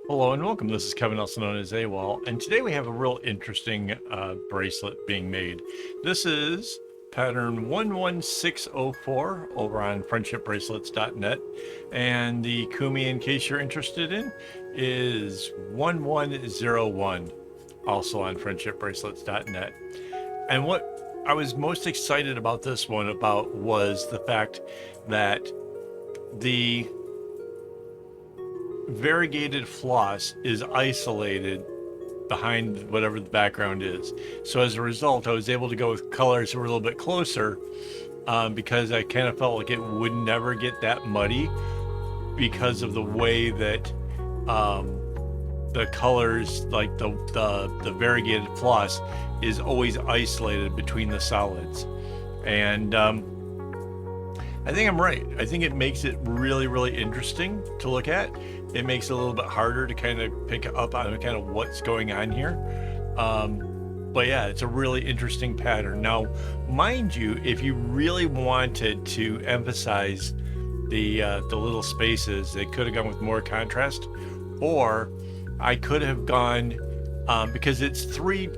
Hello and welcome. This is Kevin, also known as AWOL, and today we have a real interesting bracelet being made. This is pattern 11604 over on friendshipbracelets.net, and the kumi, in case you're interested in, is 1101, also on friendshipbracelets.net. And what I was most excited about this one about was the fact that the variegated floss is isolated behind whatever the background is. So as a result, I was able to go with colors that were a little bit closer, because I kind of felt like it would never get that muddy because of the way that the colors, like the variegated floss, is always isolated between the solids. And I think I'm right. I think it makes it really, really interesting to look at. It makes it a little bit harder to kind of pick up on kind of what's going on here. But yeah, it's a really interesting pattern. Now, mind you, if you really wanted to emphasize the little spaces, they could have gone with more contrast, or I could have gone, because it's three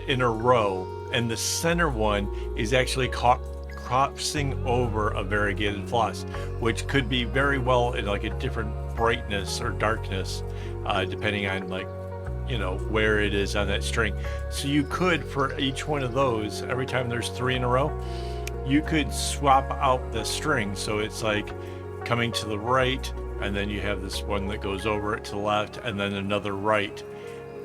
in a row, and the center one is actually crossing over a variegated floss, which could be very well in like a different brightness or darkness, depending on, like, where it is on that string. So you could, for each one of those, every time there's three in a row, you could swap out the string. So it's like coming to the right, and then you have this one that goes over it to the left, and then another right.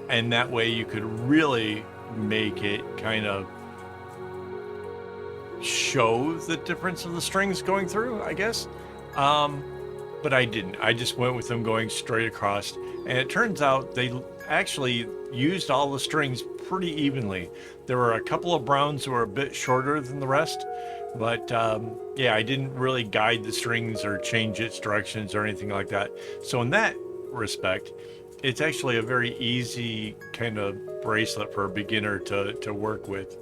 And that way you could really make it kind of show the difference of the strings going through, I guess. But I didn't. I just went with them going straight across. And it turns out they actually used all the strings pretty evenly. There were a couple of browns that were a bit shorter than the rest. But yeah, I didn't really guide the strings or change its directions or anything like that. So in that respect, it's actually a very easy kind of bracelet for a beginner to work with.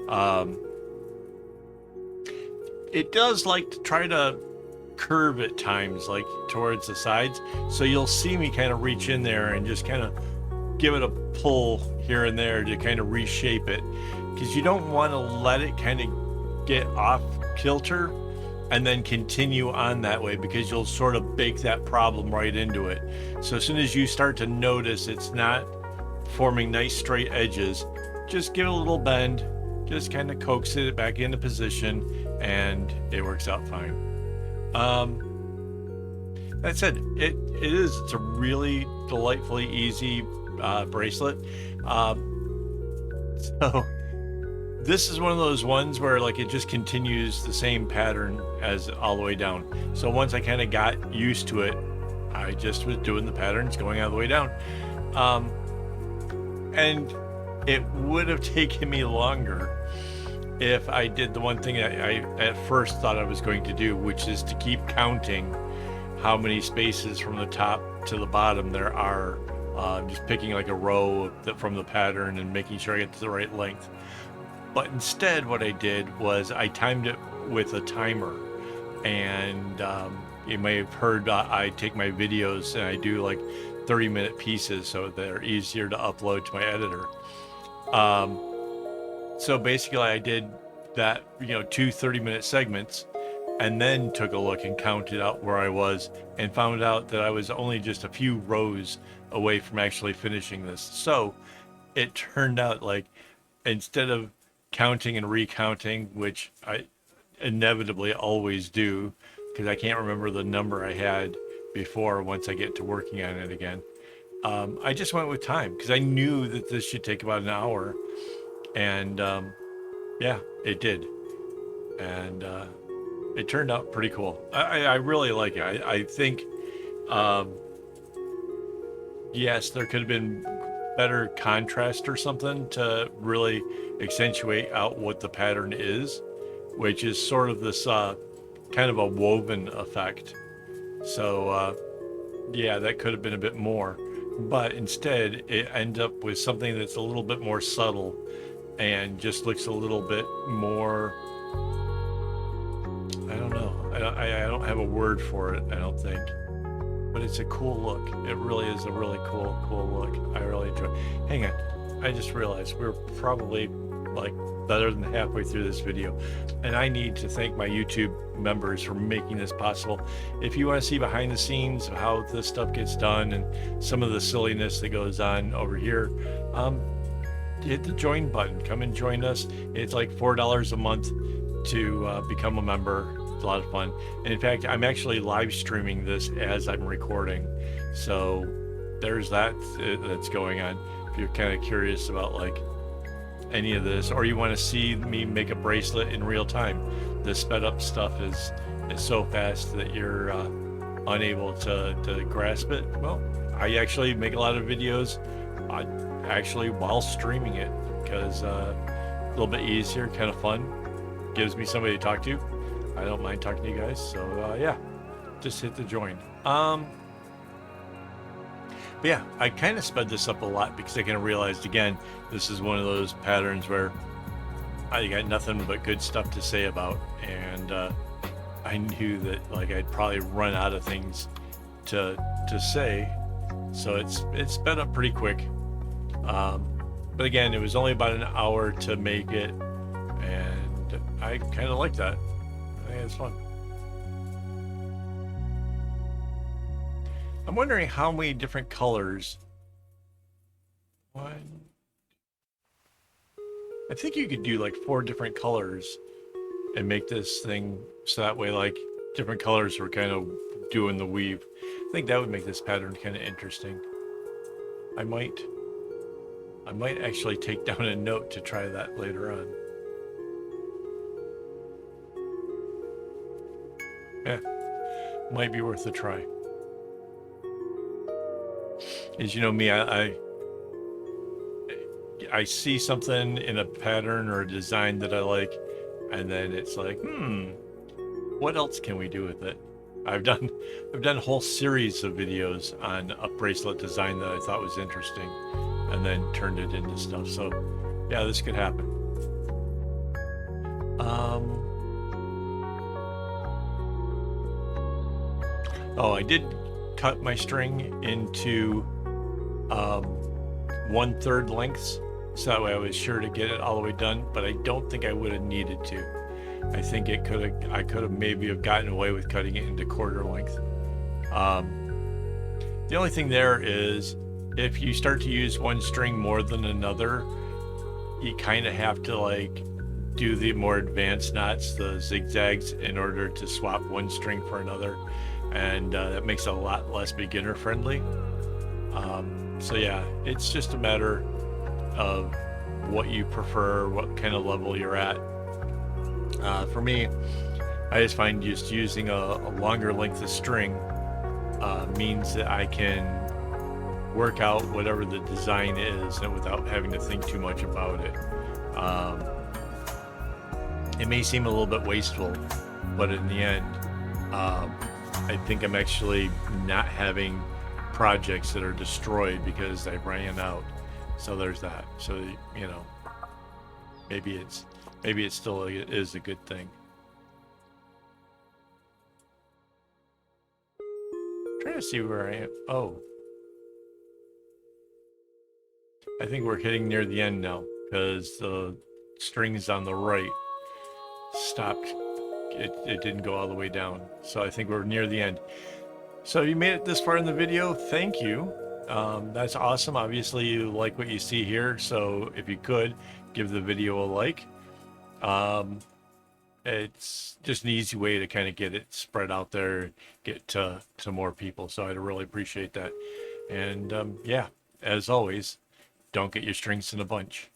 Um, it does like to try to curve at times, like towards the sides. So you'll see me kind of reach in there and just kind of give it a pull here and there to kind of reshape it, because you don't want to let it kind of get off kilter and then continue on that way, because you'll sort of bake that problem right into it. So as soon as you start to notice it's not forming nice straight edges, just give it a little bend, just kind of coax it back into position, and it works out fine. That said, it's a really delightfully easy bracelet. So this is one of those ones where, like, it just continues the same pattern as all the way down. So once I kind of got used to it, I just was doing the patterns going all the way down. And it would have taken me longer if I did the one thing I at first thought I was going to do, which is to keep counting how many spaces from the top to the bottom there are, just picking like a row from the pattern and making sure I get to the right length. But instead, what I did was I timed it with a timer. And you may have heard, I take my videos and I do like 30-minute pieces so they're easier to upload to my editor. So basically I did that, two 30-minute segments, and then took a look and counted out where I was, and found out that I was only just a few rows away from actually finishing this. So it turned out like, instead of counting and recounting, which I inevitably always do, because I can't remember the number I had before once I get to working on it again, I just went with time, because I knew that this should take about an hour. And yeah, it did. And it turned out pretty cool. I really like it. I think, yes, there could have been better contrast or something to really accentuate out what the pattern is, which is sort of this kind of a woven effect. So yeah, that could have been a bit more. But instead, it ended up with something that's a little bit more subtle and just looks a little bit more, I don't know. I don't have a word for it, I don't think. but it's a cool look. It really is a really cool look. I really enjoy. Hang on, I just realized we're probably like better than halfway through this video, and I need to thank my YouTube members for making this possible. If you want to see behind the scenes of how this stuff gets done and some of the silliness that goes on over here, hit the join button. Come and join us. It's like $4 a month to become a member. It's a lot of fun. And in fact, I'm actually live streaming this as I'm recording. So there's that that's going on. If you're kind of curious about like any of this, or you want to see me make a bracelet in real time, the sped up stuff is so fast that you're unable to grasp it. Well, I actually make a lot of videos actually while streaming it because a little bit easier, kind of fun, gives me somebody to talk to. I don't mind talking to you guys, so yeah, just hit the join. But yeah, I kind of sped this up a lot because I kind of realized, again, this is one of those patterns where I got nothing but good stuff to say about, and I knew that like I'd probably run out of things to say, so it's sped up pretty quick. But again, it was only about an hour to make it, and I kind of like that. I think it's fun. I'm wondering how many different colors. One. I think you could do like 4 different colors and make this thing so that way like different colors were kind of doing the weave. I think that would make this pattern kind of interesting. I might actually take down a note to try that later on. Yeah, might be worth a try. As you know me, I see something in a pattern or a design that I like, and then it's like, what else can we do with it? I've done a whole series of videos on a bracelet design that I thought was interesting, and then turned it into stuff. So yeah, this could happen. Oh, I did cut my string into 1/3 lengths, so that way I was sure to get it all the way done, but I don't think I would have needed to. I think I could have maybe have gotten away with cutting it into 1/4 length. The only thing there is if you start to use one string more than another, you kind of have to like do the more advanced knots, the zigzags, in order to swap one string for another, and that makes it a lot less beginner friendly. So yeah, it's just a matter of what you prefer, what kind of level you're at. For me, I just find just using a longer length of string means that I can work out whatever the design is and without having to think too much about it. It may seem a little bit wasteful, but in the end, I think I'm actually not having projects that are destroyed because I ran out. So there's that. So, you know, maybe it still is a good thing. I'm trying to see where I am. Oh, I think we're hitting near the end now because the strings on the right stopped. It didn't go all the way down. So I think we're near the end. So you made it this far in the video. Thank you. That's awesome. Obviously you like what you see here. So if you could give the video a like, it's just an easy way to kind of get it spread out there, get to more people. So I'd really appreciate that. And yeah, as always, don't get your strings in a bunch.